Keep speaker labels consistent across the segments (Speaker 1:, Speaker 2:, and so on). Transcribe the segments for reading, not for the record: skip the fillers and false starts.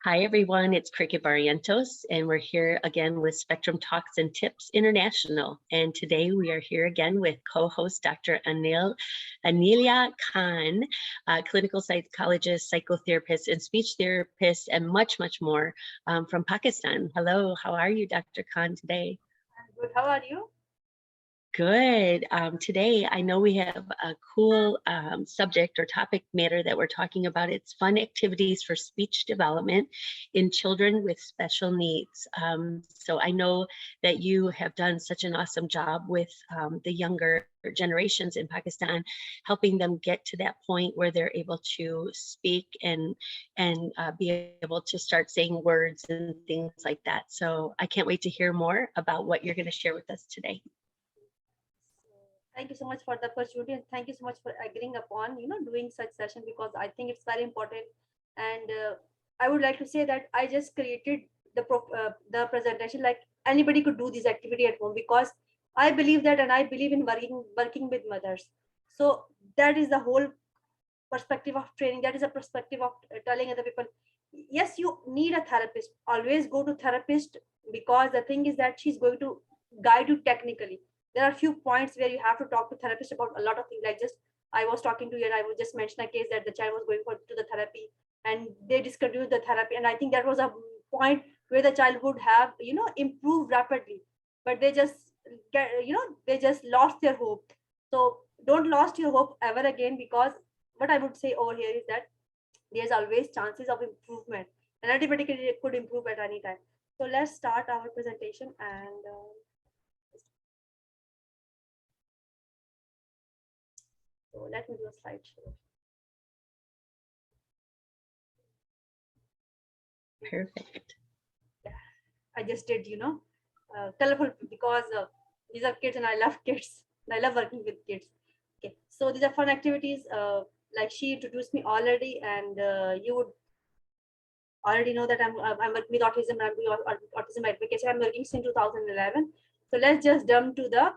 Speaker 1: Hi, everyone. It's Cricket Barrientos, and we're here again with Spectrum Talks and Tips International. And today we are here again with co-host Dr. Anila Khan, clinical psychologist, psychotherapist, and speech therapist, and much, much more from Pakistan. Hello, how are you, Dr. Khan, today?
Speaker 2: I'm good. How are you?
Speaker 1: Good. Today, I know we have a cool subject or topic matter that we're talking about. It's fun activities for speech development in children with special needs. So I know that you have done such an awesome job with the younger generations in Pakistan, helping them get to that point where they're able to speak and be able to start saying words and things like that. So I can't wait to hear more about what you're going to share with us today.
Speaker 2: Thank you so much for the opportunity, and thank you so much for agreeing upon doing such session, because I think it's very important. And I would like to say that I just created the presentation like anybody could do this activity at home, because I believe that, and I believe in working with mothers. So that is the whole perspective of training. That is a perspective of telling other people, yes, you need a therapist. Always go to therapist, because the thing is that she's going to guide you technically. There are a few points where you have to talk to therapist about a lot of things. Like, just I was talking to you and I would just mention a case that the child was going to the therapy and they discontinued the therapy, and I think that was a point where the child would have improved rapidly, but they just they just lost their hope. So don't lost your hope ever again, because what I would say over here is that there's always chances of improvement, and anybody could improve at any time. So let's start our presentation, and so let me do a slideshow.
Speaker 1: Perfect.
Speaker 2: Yeah, I just did, colorful, because these are kids and I love kids. I love working with kids. Okay, so these are fun activities. Like she introduced me already, and you would already know that I'm working with autism. I'm doing autism advocacy. I'm working since 2011. So let's just jump to the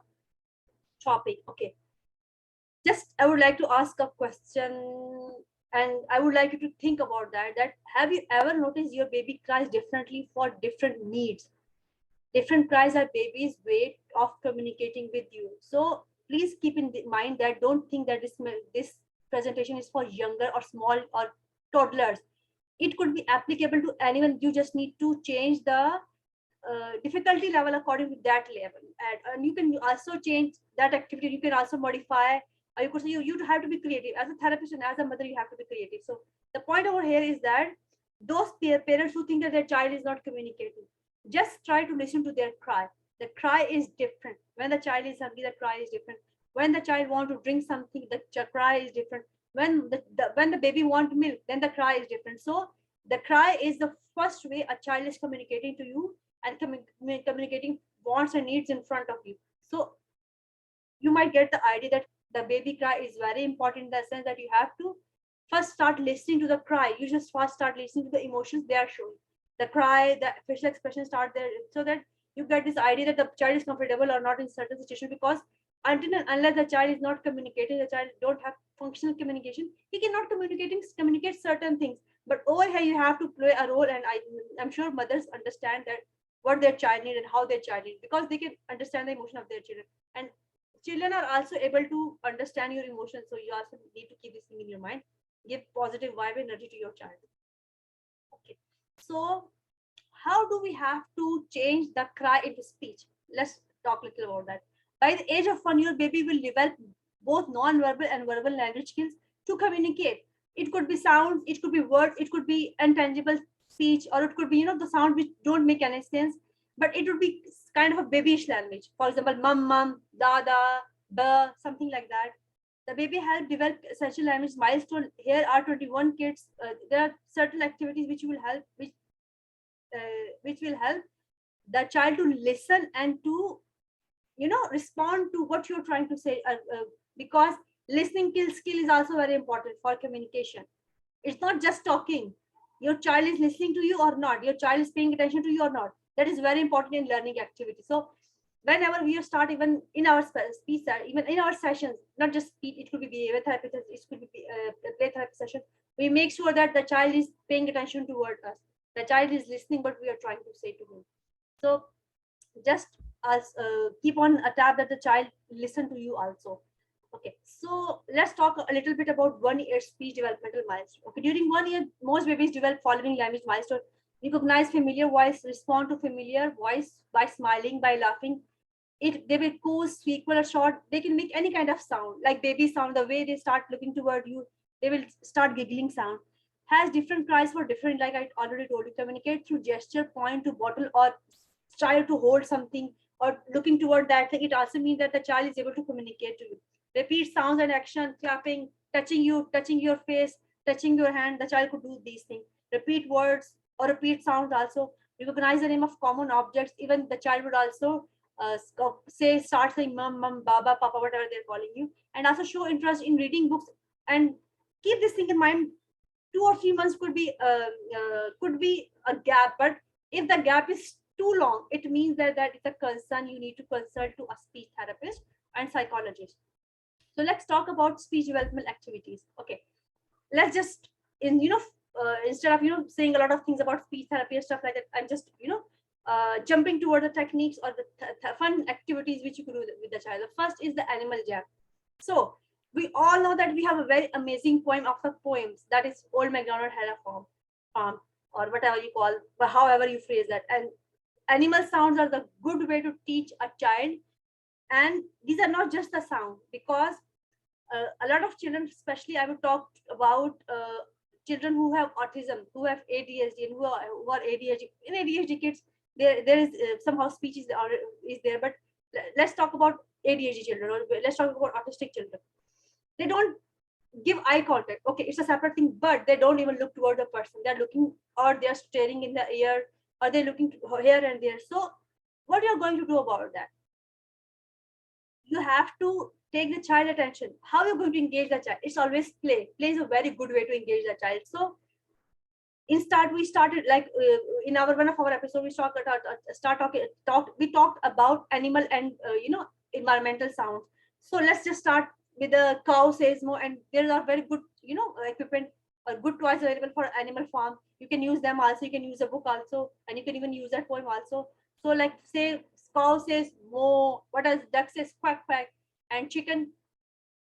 Speaker 2: topic. Okay, just I would like to ask a question, and I would like you to think about that have you ever noticed your baby cries differently for different needs? Different cries are baby's way of communicating with you. So please keep in mind that don't think that this presentation is for younger or small or toddlers. It could be applicable to anyone. You just need to change the difficulty level according to that level, and you can also change that activity. You can also modify, or you could say you have to be creative as a therapist, and as a mother you have to be creative. So the point over here is that those parents who think that their child is not communicating, just try to listen to their cry. The cry is different. When the child is hungry, the cry is different. When the child want to drink something, the cry is different. When when the baby want milk, then the cry is different. So the cry is the first way a child is communicating to you, and communicating wants and needs in front of you. So you might get the idea that the baby cry is very important, in the sense that you have to first start listening to the cry. You just first start listening to the emotions they are showing. The cry, the facial expression start there, so that you get this idea that the child is comfortable or not in certain situation. Because until and unless the child is not communicating, the child don't have functional communication, he cannot communicate certain things. But over here you have to play a role, and I'm sure mothers understand that what their child need and how their child need, because they can understand the emotion of their children, and children are also able to understand your emotions. So you also need to keep this thing in your mind. Give positive vibe energy to your child. Okay, so how do we have to change the cry into speech? Let's talk a little about that. By the age of 1 year, baby will develop both non-verbal and verbal language skills to communicate. It could be sounds, it could be words, it could be intangible speech, or it could be the sound which don't make any sense, but it would be kind of a babyish language. For example, mum, mum, dada, ba, something like that. The baby help develop essential language milestone. Here are 21 kids. There are certain activities which will help the child to listen and to respond to what you're trying to say, because listening skill is also very important for communication. It's not just talking. Your child is listening to you or not, your child is paying attention to you or not. That is very important in learning activity. So whenever we start, even in our speech, even in our sessions, not just speech, it could be behavior therapy, it could be play therapy session, we make sure that the child is paying attention toward us. The child is listening, but we are trying to say to him. So just as keep on a tab that the child listen to you also. Okay, so let's talk a little bit about 1 year speech developmental milestone. Okay, during 1 year, most babies develop following language milestone: recognize familiar voice, respond to familiar voice by smiling, by laughing. It they will coo, squeak, or short. They can make any kind of sound, like baby sound. The way they start looking toward you, they will start giggling sound. Has different cries for different, like I already told you. Communicate through gesture, point to bottle, or try to hold something, or looking toward that thing. It also means that the child is able to communicate to you. Repeat sounds and action, clapping, touching you, touching your face, touching your hand. The child could do these things. Repeat words or repeat sounds also. Recognize the name of common objects. Even the child would also start saying mom, mom, baba, papa, whatever they're calling you. And also show interest in reading books. And keep this thing in mind. 2 or 3 months could be a gap, but if the gap is too long, it means that it's a concern. You need to consult to a speech therapist and psychologist. So let's talk about speech development activities. Okay, let's just instead of saying a lot of things about speech therapy and stuff like that, I'm just jumping toward the techniques or the fun activities which you could do with the child. The first is the animal jam. So we all know that we have a very amazing poem of the poems, that is Old MacDonald had a farm, or whatever you call, but however you phrase that. And animal sounds are the good way to teach a child. And these are not just the sound, because a lot of children, especially I would talk about children who have autism, who have ADHD, and who are ADHD. In ADHD kids, there is somehow speech is there, but let's talk about ADHD children, or let's talk about autistic children. They don't give eye contact. Okay, it's a separate thing, but they don't even look toward the person. They're looking, or they're staring in the air, or they're looking here and there. So what you're going to do about that? You have to take the child attention. How you're going to engage the child? It's always play. Play is a very good way to engage the child. So we started like in our one of our episodes, we talked about animal and environmental sounds. So let's just start with the cow says more, and there are very good equipment or good toys available for animal farm. You can use them also. You can use a book also, and you can even use that poem also. So like say cow says moo, what does duck says quack quack, and chicken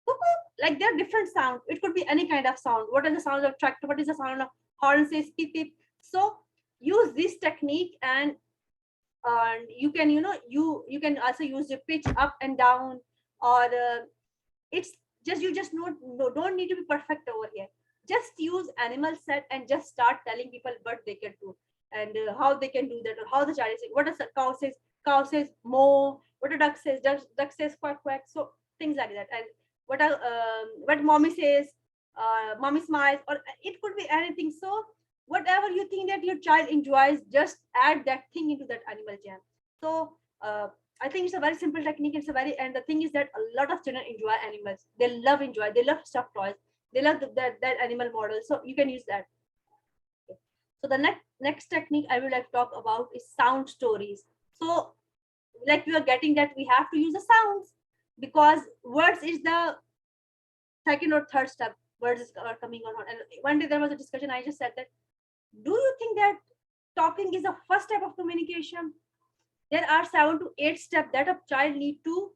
Speaker 2: cuckoo. Like there are different sounds. It could be any kind of sound. What is the sound of tractor? What is the sound of horn says beep beep? So use this technique, and you can you can also use the pitch up and down, or it's just you just don't need to be perfect over here. Just use animal set and just start telling people what they can do, and how they can do that, or how the child is saying. What a cow says? Cow says moo. What a duck says? Duck says quack quack. So things like that. And what mommy says, mommy smiles, or it could be anything. So whatever you think that your child enjoys, just add that thing into that animal jam. So I think it's a very simple technique. And the thing is that a lot of children enjoy animals. They love stuffed toys. They love that animal model. So you can use that. Okay. So the next technique I would like to talk about is sound stories. So like we are getting that we have to use the sounds, because words is the second or third step. Words are coming on. And one day there was a discussion. I just said that, do you think that talking is the first step of communication? There are 7 to 8 steps that a child need to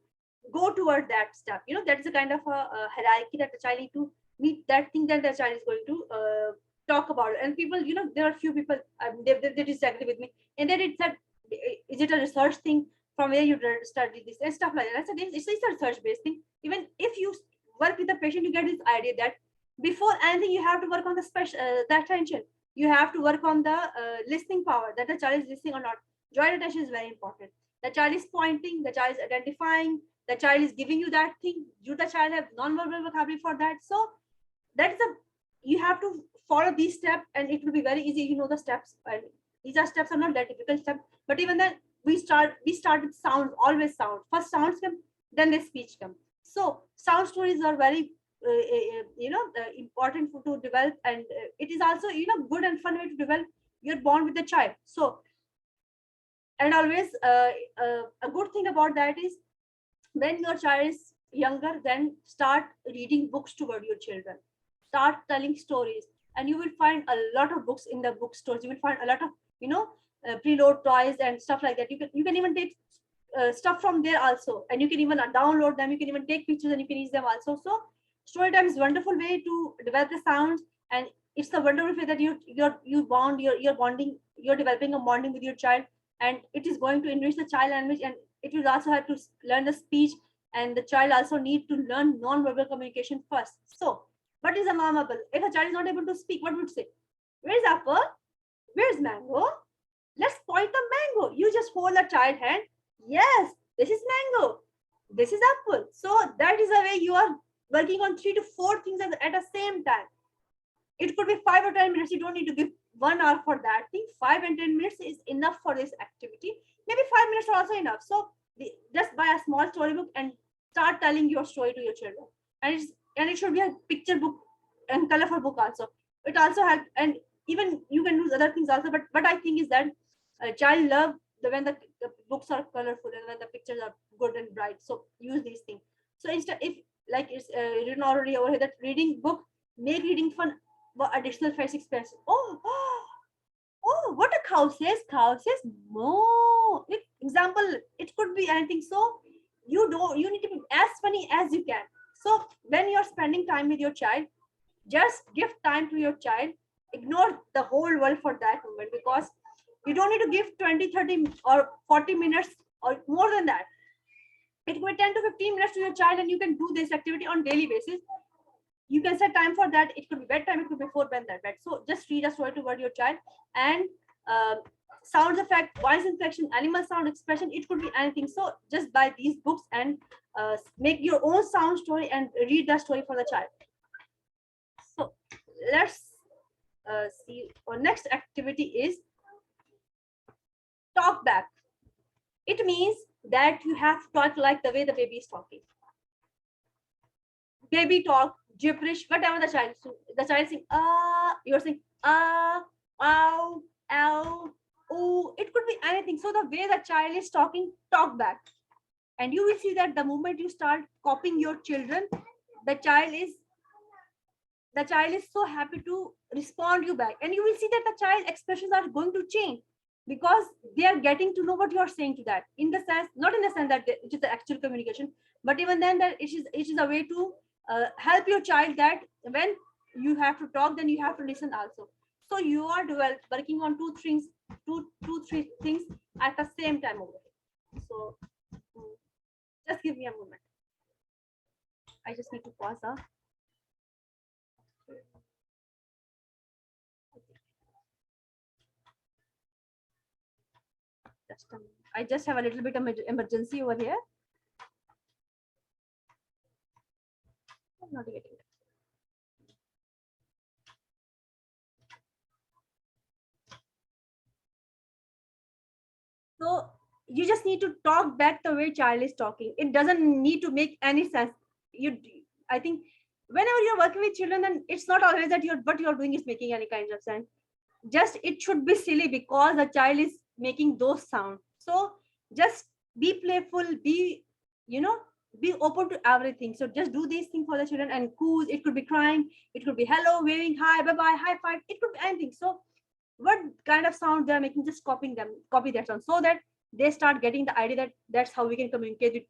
Speaker 2: go toward that step. That is a kind of a hierarchy that the child need to meet that thing that the child is going to talk about. And people, there are few people, they disagree with me. And then it said, is it a research thing? From where you study this and stuff like that. I said, it's a research-based thing. Even if you work with the patient, you get this idea that before anything, you have to work on the attention. You have to work on the listening power, that the child is listening or not. Joint attention is very important. The child is pointing, the child is identifying, the child is giving you that thing. Do the child have non-verbal vocabulary for that? So that's you have to follow these steps, and it will be very easy. The steps, and these steps are not that difficult steps. But even then, we start with sounds. Always sound. First sounds come, then the speech come. So sound stories are very important to develop, and it is also good and fun way to develop your bond with the child. So, and always a good thing about that is, when your child is younger, then start reading books toward your children. Start telling stories. and you will find a lot of books in the bookstores. You will find a lot of, preload toys and stuff like that. You can even take stuff from there also, and you can even download them. You can even take pictures and you can use them also. So story time is a wonderful way to develop the sounds, and it's a wonderful way that you're bonding, you're developing a bonding with your child, and it is going to enrich the child language, and it will also have to learn the speech, and the child also need to learn non-verbal communication first. So what is a mom apple? If a child is not able to speak, what would say? Where's apple? Where's mango? Let's point the mango. You just hold a child hand. Yes, this is mango. This is apple. So that is the way you are working on 3 to 4 things at the same time. It could be 5 or 10 minutes. You don't need to give 1 hour for that thing. 5 and 10 minutes is enough for this activity. Maybe 5 minutes are also enough. So just buy a small storybook and start telling your story to your children. And it should be a picture book and colorful book also. It also helps, and even you can use other things also. But what I think is that a child love when the books are colorful and when the pictures are good and bright. So use these things. So instead, if like it's written already over here that reading book make reading fun, additional face expense. Oh, what a cow says. Cow says moo. Example, it could be anything. So you need to be as funny as you can. So when you're spending time with your child, just give time to your child. Ignore the whole world for that moment, because you don't need to give 20, 30 or 40 minutes or more than that. It could be 10 to 15 minutes to your child, and you can do this activity on daily basis. You can set time for that. It could be bedtime, it could be before bed. So just read a story toward your child, and sounds effect, voice inflection, animal sound expression, it could be anything. So just buy these books and make your own sound story and read the story for the child. So let's see. Our next activity is talk back. It means that you have to talk like the way the baby is talking. Baby talk, gibberish, whatever the child sing, you're saying ow, ow, oh, it could be anything. So the way the child is talking, talk back. And you will see that the moment you start copying your children, the child is so happy to respond you back. And you will see that the child expressions are going to change, because they are getting to know what you are saying to that, in the sense, not in the sense that it is the actual communication, but even then that it is a way to help your child, that when you have to talk, then you have to listen also. So you are working on two, three things at the same time over here. So just give me a moment. I just need to pause. I just have a little bit of emergency over here. I'm not getting it. So you just need to talk back the way child is talking. It doesn't need to make any sense. I think whenever you're working with children, then it's not always that what you're doing is making any kind of sense. Just it should be silly, because the child is making those sounds. So just be playful, be open to everything. So just do these things for the children, and cool. It could be crying, it could be hello, waving, hi, bye-bye, high five, it could be anything. So what kind of sound they're making, just copy that sound, so that they start getting the idea that that's how we can communicate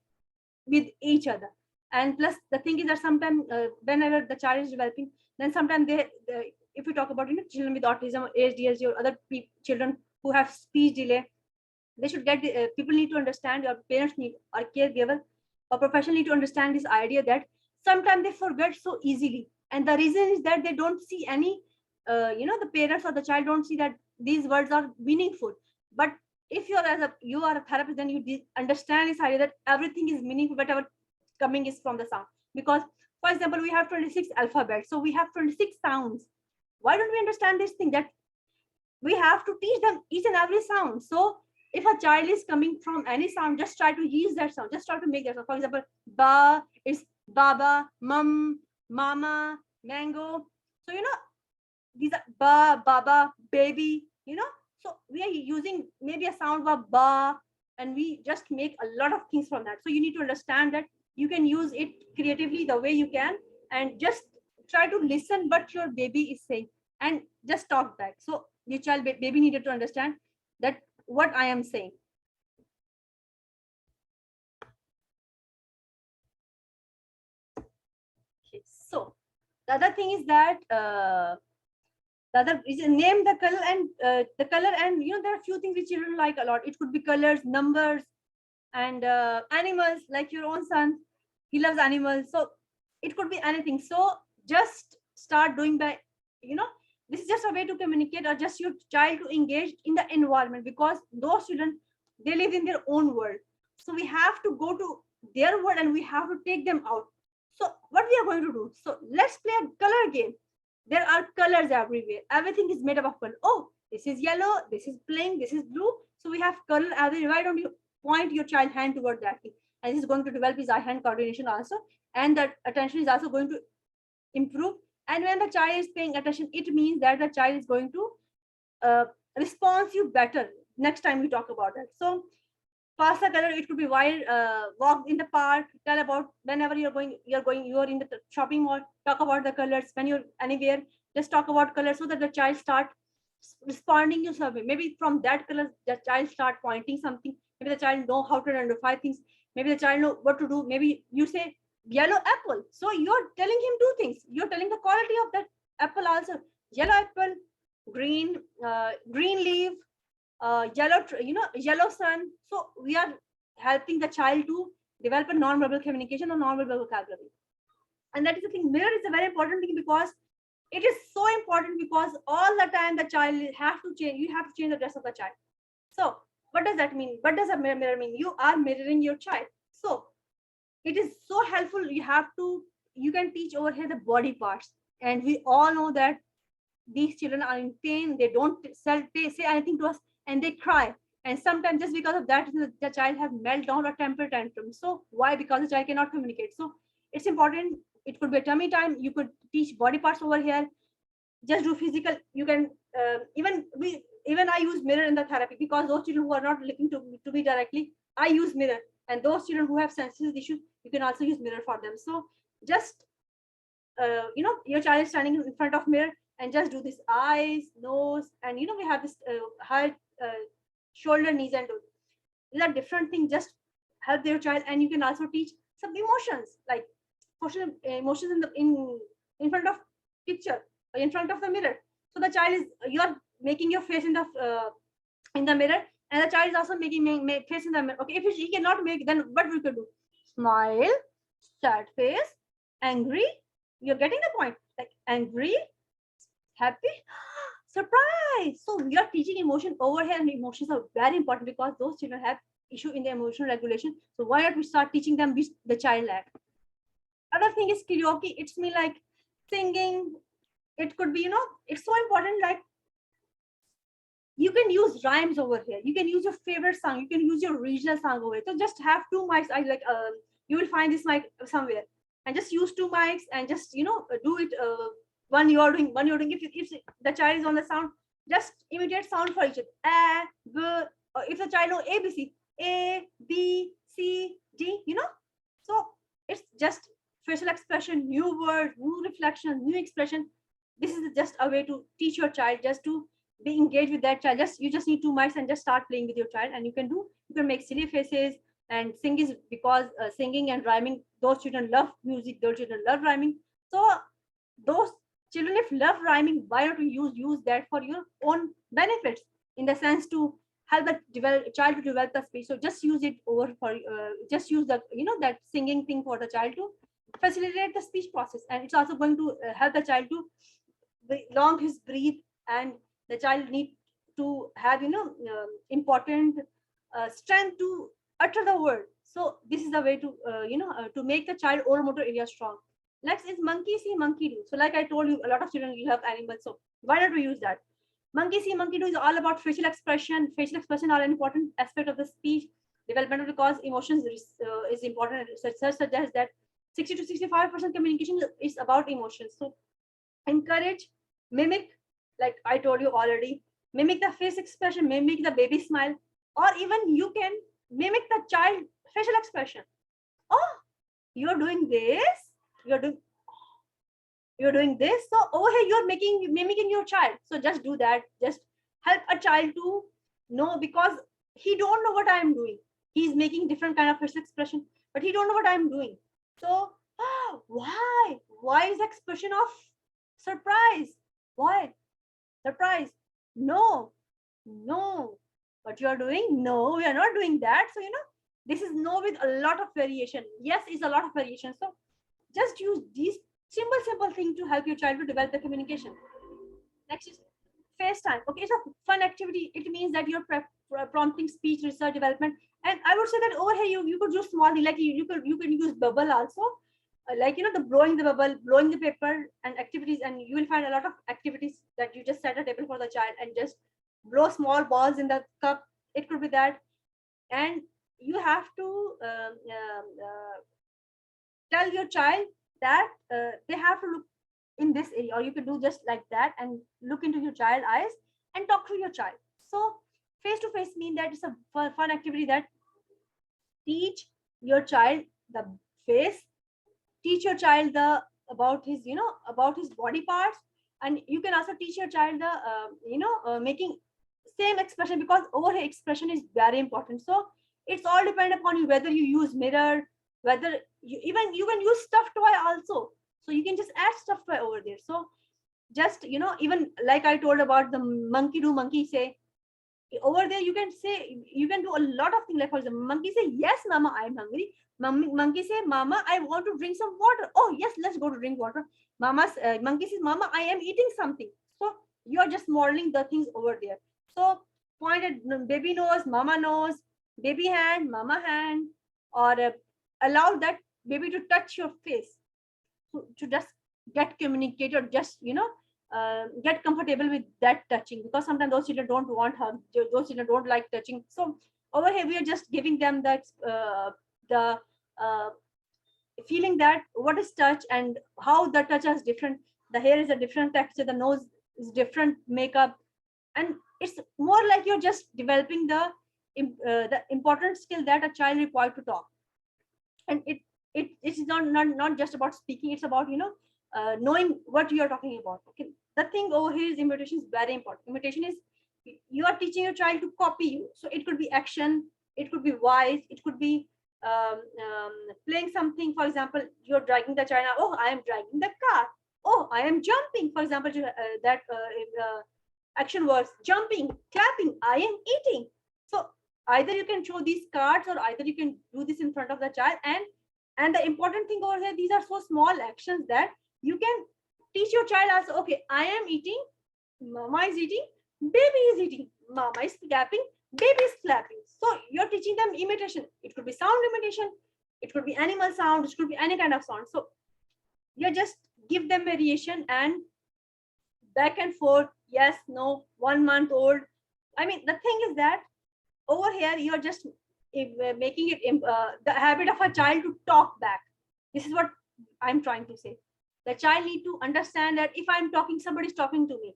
Speaker 2: with each other. And plus the thing is that sometimes whenever the child is developing, then sometimes if we talk about children with autism or ADHD or other children who have speech delay, they should get people need to understand, your parents need, or caregiver or professional need to understand this idea that sometimes they forget so easily, and the reason is that they don't see any the parents or the child don't see that these words are meaningful. But if you are a therapist, then you understand this idea that everything is meaningful, whatever coming is from the sound. Because for example, we have 26 alphabets, so we have 26 sounds. Why don't we understand this thing, that we have to teach them each and every sound? So if a child is coming from any sound, just try to use that sound, just try to make that sound. For example, ba is baba, mum, mama, mango. So these are ba, baba, baby, so we are using maybe a sound of ba, and we just make a lot of things from that. So you need to understand that you can use it creatively the way you can, and just try to listen what your baby is saying. and just talk back. So your child baby needed to understand that what I am saying. Okay, so the other thing is that the other is name the color, and there are a few things which children like a lot. It could be colors, numbers, and animals. Like your own son, he loves animals, so it could be anything. So just start doing by, this is just a way to communicate, or just your child to engage in the environment, because those children, they live in their own world. So we have to go to their world and we have to take them out. So what we are going to do, so let's play a color game. There are colors everywhere, everything is made up of color. Oh, this is yellow, this is pink, this is blue. So we have color everywhere. Why don't you point your child hand toward that thing, and he's going to develop his eye hand coordination also, and that attention is also going to improve. And when the child is paying attention, it means that the child is going to uh, respond you better next time we talk about it. So pass the color. It could be while walk in the park. Tell about whenever you're in the shopping mall. Talk about the colors. When you're anywhere, just talk about colors so that the child start responding to something. Maybe from that color, the child start pointing something. Maybe the child know how to identify things. Maybe the child know what to do. Maybe you say yellow apple. So you're telling him two things. You're telling the quality of that apple also. Yellow apple, green leaf, yellow sun. So we are helping the child to develop a non-verbal communication or non-verbal vocabulary. And that is the thing. Mirror is a very important thing, because it is so important, because all the time the child have to change. You have to change the dress of the child. So what does that mean? What does a mirror mean? You are mirroring your child. So it is so helpful. You can teach over here the body parts, and we all know that these children are in pain. They don't say anything to us, and they cry. And sometimes just because of that, the child have meltdown or temper tantrum. So why? Because the child cannot communicate. So it's important. It could be a tummy time. You could teach body parts over here. Just do physical. You can even I use mirror in the therapy, because those children who are not looking to me directly, I use mirror. And those children who have sensitive issues, you can also use mirror for them. So just your child is standing in front of mirror, and just do this eyes, nose, and we have this heart, shoulder, knees, and toes. These are different things. Just help your child. And you can also teach some emotions, like emotions in front of picture, in front of the mirror. So the child is, you're making your face in the mirror, and the child is also making face in the mirror. Okay, if he cannot make, then what we could do? Smile, sad face, angry. You're getting the point. Like angry, happy, surprise. So we are teaching emotion over here, and emotions are very important, because those children have issue in their emotional regulation. So why not we start teaching them the child act? Other thing is karaoke. It's me like singing. It could be, it's so important. Like you can use rhymes over here. You can use your favorite song. You can use your regional song over here. So just have two mics. I like you will find this mic somewhere, and just use two mics, and just do it. One you're doing. If the child is on the sound, just imitate sound for each other. A, B. If the child know ABC, A, B, C, D. So it's just facial expression, new word, new reflection, new expression. This is just a way to teach your child, just to be engaged with that child. You just need two mics and just start playing with your child, and you can make silly faces. And sing is because singing and rhyming, those children love music, those children love rhyming. So those children, if love rhyming, why not you use that for your own benefits, in the sense to help the child to develop the speech. So just use it over for just use the that singing thing for the child to facilitate the speech process. And it's also going to help the child to long his breathe, and the child need to have important strength to utter the word. So this is the way to to make the child oral motor area strong. Next is monkey see, monkey do. So like I told you, a lot of children love animals, so why not we use that? Monkey see, monkey do is all about facial expression. Facial expression are an important aspect of the speech development, because emotions is important. Research suggests that 60 to 65% communication is about emotions. So encourage, mimic, like I told you already, mimic the face expression, mimic the baby smile, or even you can mimic the child facial expression. Oh, you're doing this, you're doing, you're doing this. So over here, you're mimicking your child. So just do that. Just help a child to know, because he don't know what I'm doing. He's making different kind of facial expression, but he don't know what I'm doing. So why is expression of surprise? Why surprise? No, no. What you are doing? No, we are not doing that. So this is no with a lot of variation. Yes, it's a lot of variation. So just use these simple thing to help your child to develop the communication. Next is FaceTime. Okay, it's a fun activity. It means that you're prompting speech research development. And I would say that over here you could use small, like you can use bubble also, like the blowing the bubble, blowing the paper, and activities. And you will find a lot of activities that you just set a table for the child and just blow small balls in the cup. It could be that. And you have to tell your child that they have to look in this area, or you can do just like that and look into your child eyes and talk to your child. So face to face mean that it's a fun activity that teach your child the face, teach your child the about his about his body parts. And you can also teach your child the making same expression, because over here expression is very important. So it's all depend upon you, whether you use mirror, whether you can use stuffed toy also. So you can just add stuffed toy over there. So just even like I told about the monkey do monkey say, over there you can say, you can do a lot of things. Like for example, monkey say, yes mama, I'm hungry. Monkey say, mama, I want to drink some water. Oh yes, let's go to drink water. Monkey says, mama, I am eating something. So you are just modeling the things over there. So point at baby nose, mama nose, baby hand, mama hand, or allow that baby to touch your face, to just get communicated, just get comfortable with that touching, because sometimes those children don't want hug, those children don't like touching. So over here we are just giving them that the uh, feeling that what is touch and how the touch is different. The hair is a different texture, the nose is different makeup, and it's more like you're just developing the important skill that a child required to talk. And it's not just about speaking, it's about knowing what you are talking about. Okay, the thing over here is imitation is very important. Imitation is, you are teaching your child to copy you. So it could be action, it could be voice, it could be playing something. For example, you're dragging the child, oh I am dragging the car, oh I am jumping. For example, that action words, jumping, clapping, I am eating. So either you can show these cards, or either you can do this in front of the child. And the important thing over here, these are so small actions that you can teach your child also. Okay, I am eating, mama is eating, baby is eating, mama is clapping, baby is clapping. So you're teaching them imitation. It could be sound imitation, it could be animal sound, it could be any kind of sound. So you just give them variation and back and forth, yes, no, 1 month old. I mean, the thing is that over here you're just making it the habit of a child to talk back. This is what I'm trying to say. The child need to understand that if I'm talking, somebody's talking to me,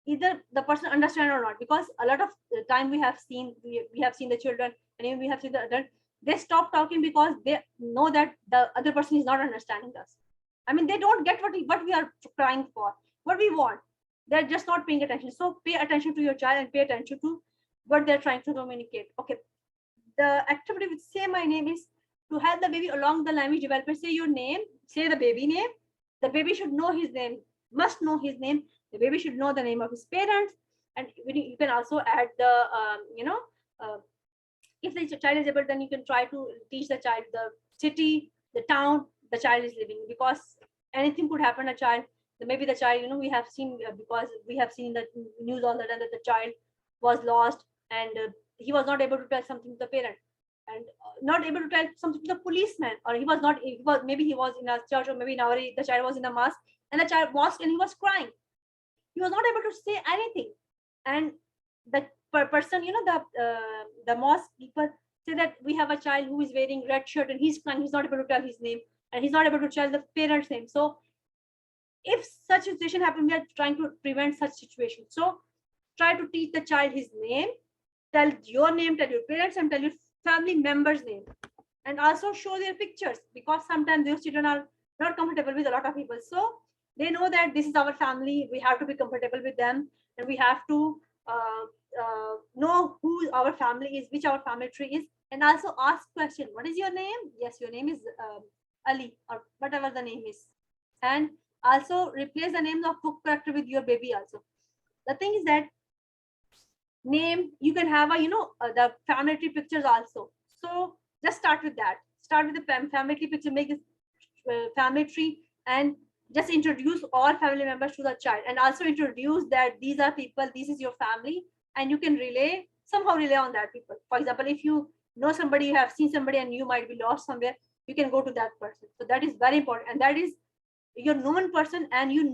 Speaker 2: either the person understand or not. Because a lot of the time we have seen the children, and even we have seen the adult, they stop talking because they know that the other person is not understanding us. I mean, they don't get what we are crying for, what we want. They're just not paying attention. So pay attention to your child and pay attention to what they're trying to communicate. Okay, the activity with say my name is to help the baby along the language development. Say your name, say the baby name. The baby should know his name, must know his name. The baby should know the name of his parents. And you can also add the if the child is able, then you can try to teach the child the city, the town the child is living, because anything could happen a child. Maybe the child, we have seen, because we have seen the news all the time, that the child was lost, and he was not able to tell something to the parent, and not able to tell something to the policeman, or maybe he was in a church, or maybe now the child was in a mosque, and the child mosque, and he was crying. He was not able to say anything. And the person, the mosque people say that we have a child who is wearing red shirt and he's crying, he's not able to tell his name, and he's not able to tell the parents' name. So if such situation happens, we are trying to prevent such situation. So try to teach the child his name, tell your name, tell your parents, and tell your family members' name, and also show their pictures, because sometimes those children are not comfortable with a lot of people. So They know that this is our family. We have to be comfortable with them, and we have to know who our family is, which our family tree is, and also ask question. What is your name? Yes, your name is Ali, or whatever the name is, and also replace the names of book character with your baby also. The thing is that name you can have a the family tree pictures also. So just start with that. Start with the family tree picture. Make this family tree, and just introduce all family members to the child, and also introduce that these are people, this is your family, and you can somehow relay on that people. For example, if you know somebody, you have seen somebody and you might be lost somewhere, you can go to that person. So that is very important, and that is your known person, and you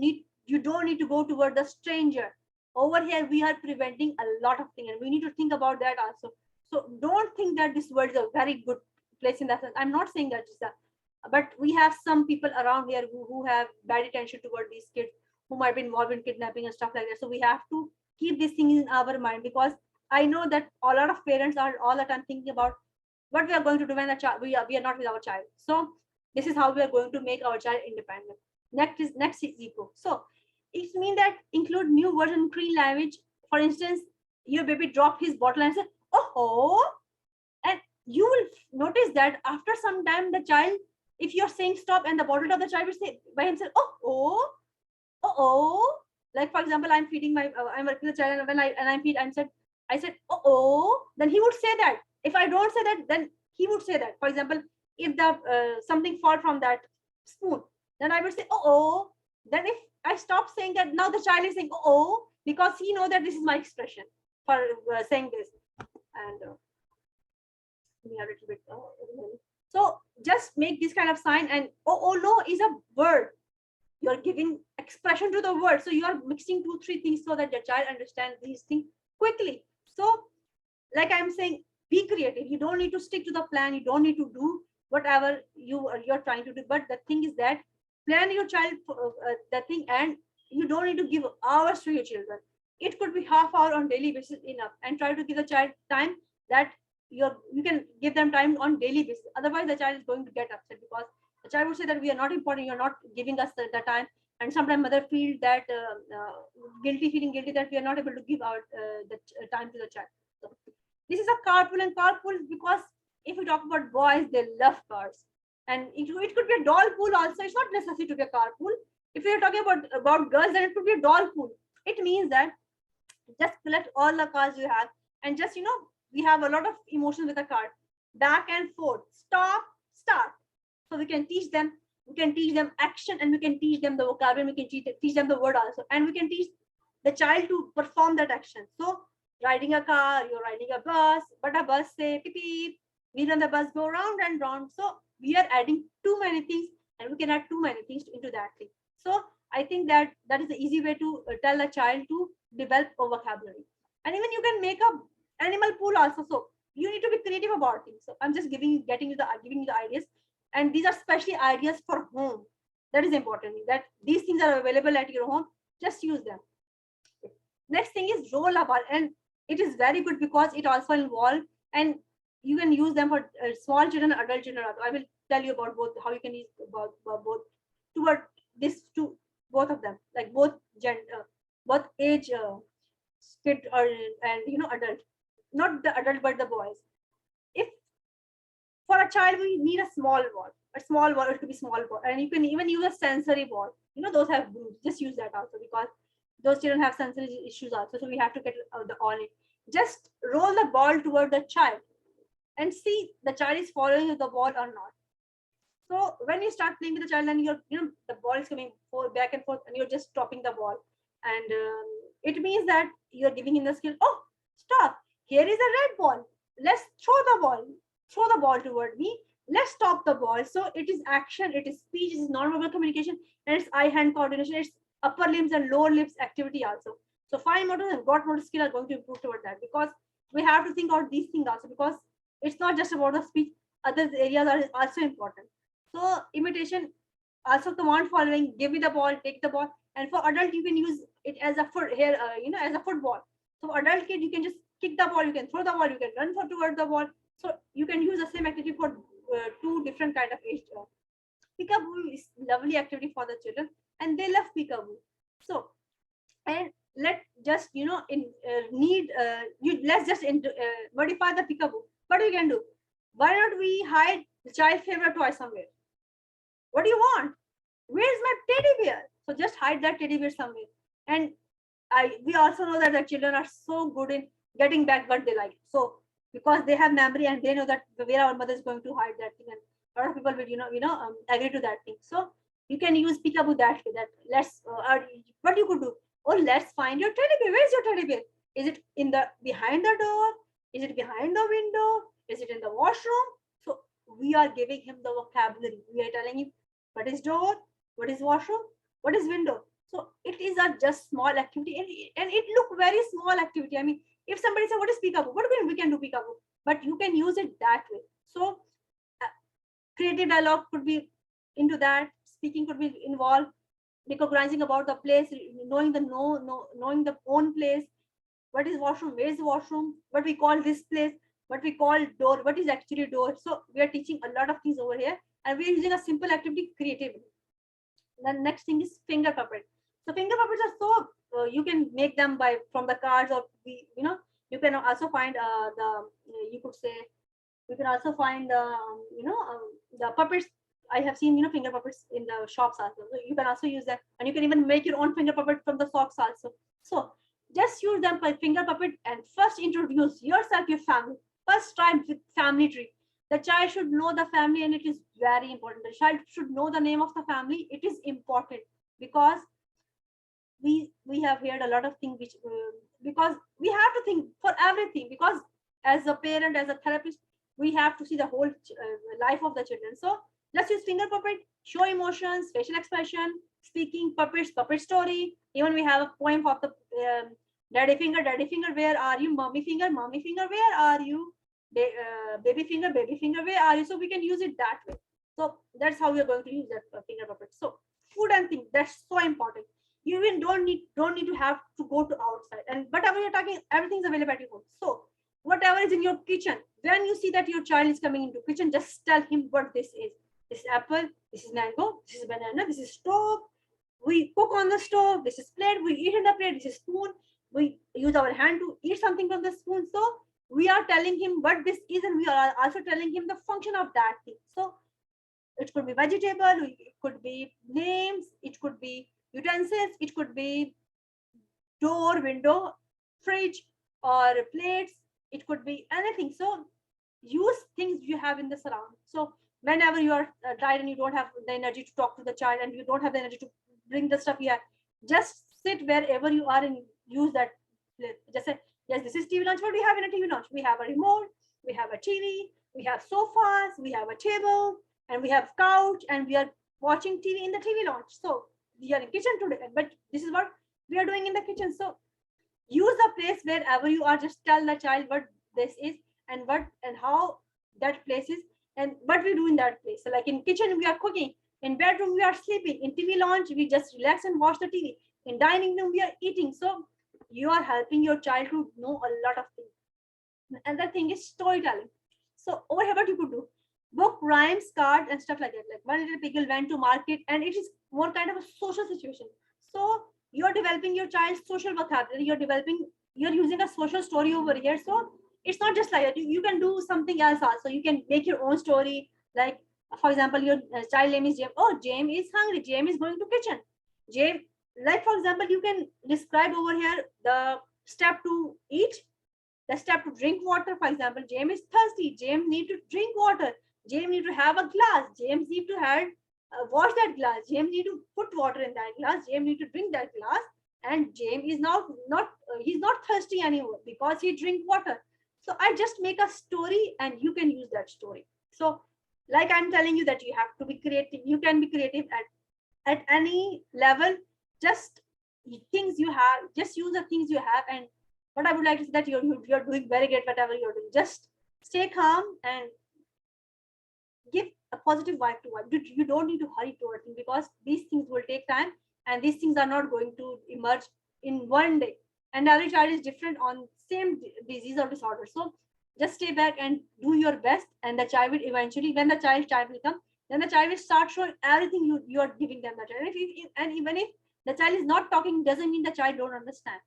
Speaker 2: don't need to go toward the stranger. Over here we are preventing a lot of things, and we need to think about that also. So don't think that this world is a very good place in that sense. I'm not saying that, Jisa, but we have some people around here who have bad intention toward these kids, who might be involved in kidnapping and stuff like that. So we have to keep these things in our mind, because I know that a lot of parents are all the time thinking about what we are going to do when the child we are not with our child. So this is how we are going to make our child independent. Next is ego. So it means that include new words in Cree language. For instance, your baby dropped his bottle and said, "Oh," and you will notice that after some time, the child, if you're saying stop, and the bottle of the child will say by himself, "Oh, oh, oh." Like for example, I'm feeding I'm working with the child, and when I'm feed, I said, "Oh, oh," then he would say that. If I don't say that, then he would say that. For example, if the something fall from that spoon, then I would say, "Oh, oh." Then if I stop saying that, now the child is saying, "Oh, oh," because he know that this is my expression for saying this. And we have a little bit. So just make this kind of sign, and "oh, oh no" is a word. You're giving expression to the word. So you are mixing 2, 3 things so that the child understands these things quickly. So like I'm saying, be creative. You don't need to stick to the plan. You don't need to do whatever you're trying to do. But the thing is that plan your child the thing, and you don't need to give hours to your children. It could be half hour on daily basis enough, and try to give the child time that you can give them time on daily basis. Otherwise, the child is going to get upset, because the child would say that we are not important. You're not giving us the time. And sometimes mother feel that feeling guilty that we are not able to give our the time to the child. So this is a carpool, and carpool because if we talk about boys, they love cars, and it could be a doll pool also. It's not necessary to be a carpool. If we are talking about girls, then it could be a doll pool. It means that just collect all the cars you have, and just we have a lot of emotions with a car, back and forth, stop, start. So we can teach them. We can teach them action, and we can teach them the vocabulary. We can teach them the word also, and we can teach the child to perform that action. So riding a car, you're riding a bus, but a bus say beep beep. We on the bus go round and round. So we are adding too many things, and we can add too many things into that thing. So I think that that is the easy way to tell a child to develop a vocabulary. And even you can make a animal pool also. So you need to be creative about things. So I'm just giving you the ideas, and these are specially ideas for home. That is important. That these things are available at your home. Just use them. Next thing is roll a ball, and it is very good because it also involves, and you can use them for small children, adult children. I will tell you about both, how you can use about both toward this to both of them, like both gender, both age, kid or and adult, not the adult but the boys. If for a child we need a small ball, it could be small ball, and you can even use a sensory ball. Those have grooves. Just use that also, because those children have sensory issues also. So we have to get the all in. Just roll the ball toward the child and see the child is following the ball or not. So when you start playing with the child, and the ball is coming back and forth, and you're just stopping the ball, and it means that you're giving him the skill. Oh, stop! Here is a red ball. Let's throw the ball. Throw the ball toward me. Let's stop the ball. So it is action, it is speech, it is non-verbal communication, and it's eye-hand coordination. It's upper limbs and lower limbs activity also. So fine motor and got motor skill are going to improve toward that, because we have to think about these things also, because it's not just about the speech. Other areas are also important. So imitation, also command following, give me the ball, take the ball. And for adult, you can use it as a foot here, as a football. So for adult kid, you can just kick the ball, you can throw the ball, you can run toward the ball. So you can use the same activity for two different kind of age. Peekaboo is lovely activity for the children. and they love Peekaboo. So, and let just let's just modify the Peekaboo. What we can do? Why not we hide the child favorite toy somewhere? What do you want? Where's my teddy bear? So just hide that teddy bear somewhere. And we also know that the children are so good in getting back what they like. So because they have memory and they know that where our mother is going to hide that thing, and a lot of people will agree to that thing. So you can use Peekaboo that way. That let's what you could do. Oh, let's find your teddy bear. Where's your teddy bear? Is it in the behind the door? Is it behind the window? Is it in the washroom? So we are giving him the vocabulary. We are telling him what is door, what is washroom, what is window. So it is a just small activity, and it look very small activity. I mean, if somebody says what is Peekaboo, what we can do Peekaboo, but you can use it that way. So creative dialogue could be into that. Speaking could be involved. Recognizing about the place, knowing the knowing the own place. What is washroom? Where is the washroom? What we call this place? What we call door? What is actually door? So we are teaching a lot of things over here, and we are using a simple activity creatively. The next thing is finger puppet. So finger puppets are so you can make them by from the cards, or you can also find you could say you can also find the puppets. I have seen finger puppets in the shops also. So you can also use that, and you can even make your own finger puppet from the socks also. So just use them by finger puppet, and first introduce yourself, your family. First try with family tree. The child should know the family, and it is very important. The child should know the name of the family. It is important because we have heard a lot of things which because we have to think for everything, because as a parent, as a therapist, we have to see the whole life of the children. So let's use finger puppet, show emotions, facial expression, speaking, puppets, puppet story. Even we have a poem of the daddy finger, where are you? Mommy finger, where are you? Baby finger, where are you? So we can use it that way. So that's how we are going to use that finger puppet. So food and things, that's so important. You even don't need to have to go to outside, and whatever you're talking, everything's available at your home. So whatever is in your kitchen, when you see that your child is coming into kitchen, just tell him what this is. This is apple, this is mango, this is banana, this is stove. We cook on the stove, this is plate, we eat in the plate, this is spoon. We use our hand to eat something from the spoon. So we are telling him what this is, and we are also telling him the function of that thing. So it could be vegetable, it could be names, it could be utensils, it could be door, window, fridge, or plates. It could be anything. So use things you have in the surround. So whenever you are tired and you don't have the energy to talk to the child, and you don't have the energy to bring the stuff you have, just sit wherever you are and use that place. Just say, yes, this is TV launch. What do we have in a TV launch? We have a remote, we have a TV, we have sofas, we have a table, and we have couch, and we are watching TV in the TV launch. So we are in kitchen today, but this is what we are doing in the kitchen. So use the place wherever you are. Just tell the child what this is, and what and how that place is, and what we do in that place. So like in kitchen we are cooking, in bedroom we are sleeping, in TV launch we just relax and watch the TV, in dining room we are eating. So you are helping your child to know a lot of things. Another thing is storytelling. So over here what you could do, book rhymes, cards, and stuff like that. Like one little pickle went to market, and it is more kind of a social situation. So you're developing your child's social vocabulary. You're using a social story over here. So it's not just like that. You can do something else also. You can make your own story. Like for example, your child name is James. Oh, James is hungry. James is going to kitchen. James, like for example, you can describe over here the step to eat, the step to drink water. For example, James is thirsty. James need to drink water. James need to have a glass. James need to have wash that glass. James need to put water in that glass. James need to drink that glass. And James is now not he's not thirsty anymore because he drink water. So I just make a story, and you can use that story. So like I'm telling you that you have to be creative. You can be creative at any level. Just things you have. Just use the things you have. And what I would like to say that you're doing very great. Whatever you're doing, just stay calm and give a positive vibe to it. You don't need to hurry towards it, because these things will take time, and these things are not going to emerge in one day. And every child is different on same disease or disorder. So just stay back and do your best, and the child will eventually, when the child will come, then the child will start showing everything you are giving them. The child, and even if the child is not talking, doesn't mean the child don't understand.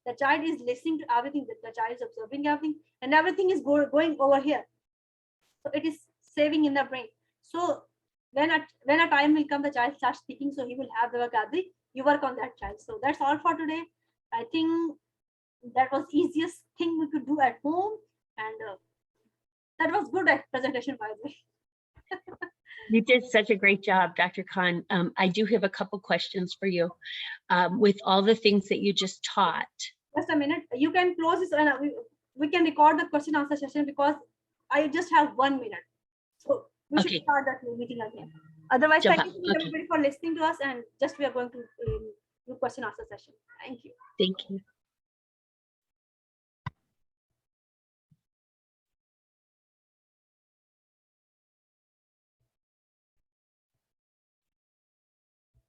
Speaker 2: The child is listening to everything. The child is observing everything, and everything is going over here. So it is saving in the brain. So when a time will come, the child starts speaking, so he will have the vocabulary. You work on that child. So that's all for today. I think that was easiest thing we could do at home, and that was good at presentation, by the way.
Speaker 1: You did such a great job, Dr. Khan. I do have a couple questions for you. With all the things that you just taught.
Speaker 2: Just a minute. You can close this, and we can record the question answer session because I just have 1 minute. So we should start that meeting again. Otherwise,
Speaker 1: Jump
Speaker 2: thank you everybody for listening to us, and just we are going to do question answer session. Thank you.
Speaker 1: Thank you.